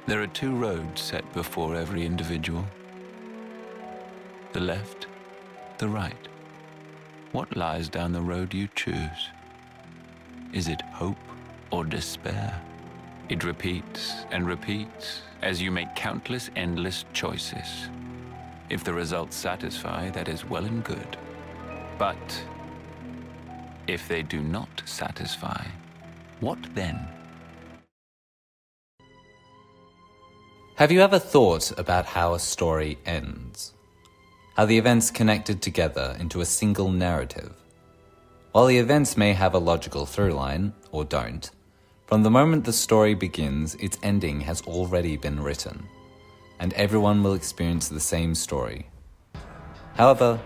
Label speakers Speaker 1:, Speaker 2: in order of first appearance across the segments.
Speaker 1: There are two roads set before every individual. The left, the right. What lies down the road you choose? Is it hope or despair? It repeats and repeats as you make countless endless choices. If the results satisfy, that is well and good. But if they do not satisfy, what then?
Speaker 2: Have you ever thought about how a story ends? How the events connected together into a single narrative? While the events may have a logical through line, or don't, from the moment the story begins, its ending has already been written, and everyone will experience the same story. However,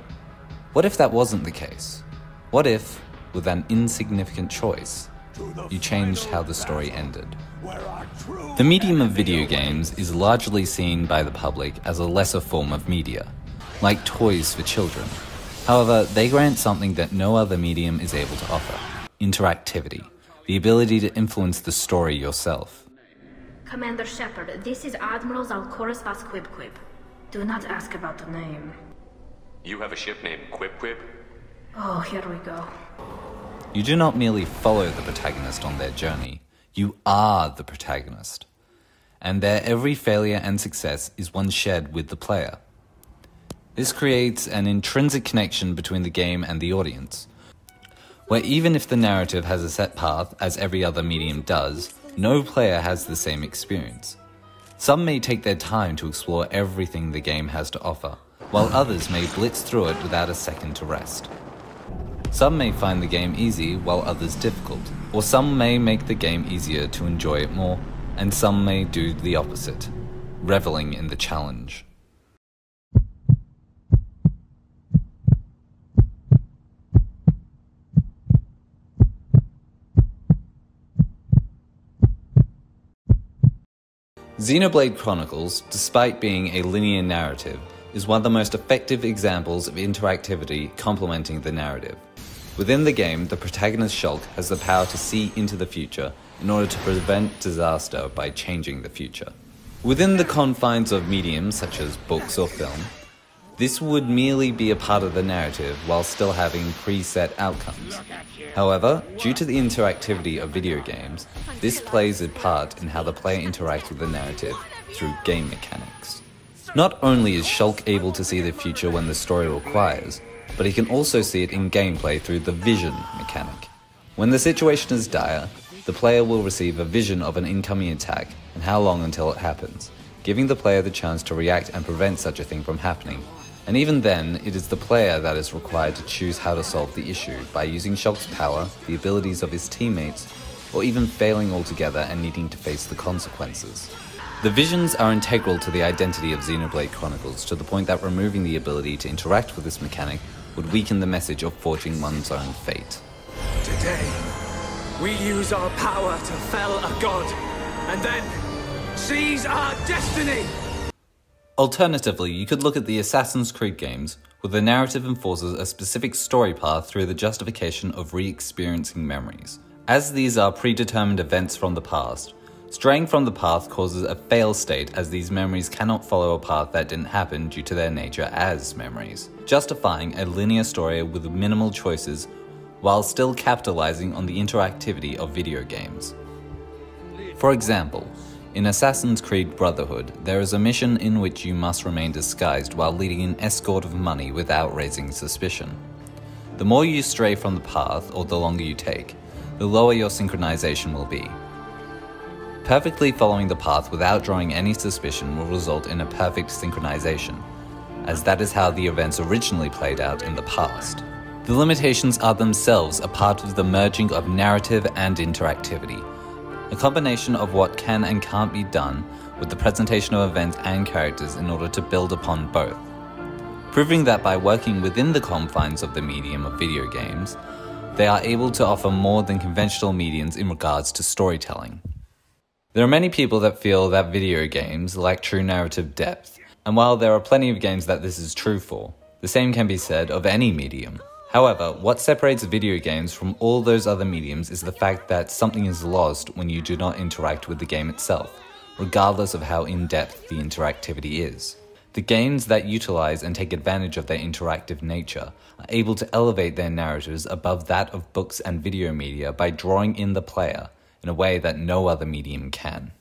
Speaker 2: what if that wasn't the case? What if, with an insignificant choice, you changed how the story ended? The medium of video games is largely seen by the public as a lesser form of media, like toys for children. However, they grant something that no other medium is able to offer: interactivity, the ability to influence the story yourself.
Speaker 3: Commander Shepard, this is Admiral Zalkoris Vas Quib-Quib. Do not ask about the name.
Speaker 4: You have a ship named Quib-Quib?
Speaker 3: Oh, here we go.
Speaker 2: You do not merely follow the protagonist on their journey, you are the protagonist. And their every failure and success is one shared with the player. This creates an intrinsic connection between the game and the audience, where even if the narrative has a set path, as every other medium does, no player has the same experience. Some may take their time to explore everything the game has to offer, while others may blitz through it without a second to rest. Some may find the game easy while others difficult, or some may make the game easier to enjoy it more, and some may do the opposite, reveling in the challenge. Xenoblade Chronicles, despite being a linear narrative, is one of the most effective examples of interactivity complementing the narrative. Within the game, the protagonist Shulk has the power to see into the future in order to prevent disaster by changing the future. Within the confines of mediums such as books or film, this would merely be a part of the narrative while still having preset outcomes. However, due to the interactivity of video games, this plays a part in how the player interacts with the narrative through game mechanics. Not only is Shulk able to see the future when the story requires, but he can also see it in gameplay through the vision mechanic. When the situation is dire, the player will receive a vision of an incoming attack and how long until it happens, giving the player the chance to react and prevent such a thing from happening. And even then, it is the player that is required to choose how to solve the issue by using Shulk's power, the abilities of his teammates, or even failing altogether and needing to face the consequences. The visions are integral to the identity of Xenoblade Chronicles, to the point that removing the ability to interact with this mechanic would weaken the message of forging one's own fate.
Speaker 5: Today, we use our power to fell a god, and then seize our destiny!
Speaker 2: Alternatively, you could look at the Assassin's Creed games, where the narrative enforces a specific story path through the justification of re-experiencing memories. As these are predetermined events from the past, straying from the path causes a fail state, as these memories cannot follow a path that didn't happen due to their nature as memories, justifying a linear story with minimal choices while still capitalizing on the interactivity of video games. For example, in Assassin's Creed Brotherhood, there is a mission in which you must remain disguised while leading an escort of money without raising suspicion. The more you stray from the path, or the longer you take, the lower your synchronization will be. Perfectly following the path without drawing any suspicion will result in a perfect synchronization, as that is how the events originally played out in the past. The limitations are themselves a part of the merging of narrative and interactivity, a combination of what can and can't be done with the presentation of events and characters in order to build upon both, proving that by working within the confines of the medium of video games, they are able to offer more than conventional mediums in regards to storytelling. There are many people that feel that video games lack true narrative depth, and while there are plenty of games that this is true for, the same can be said of any medium. However, what separates video games from all those other mediums is the fact that something is lost when you do not interact with the game itself, regardless of how in-depth the interactivity is. The games that utilize and take advantage of their interactive nature are able to elevate their narratives above that of books and video media by drawing in the player in a way that no other medium can.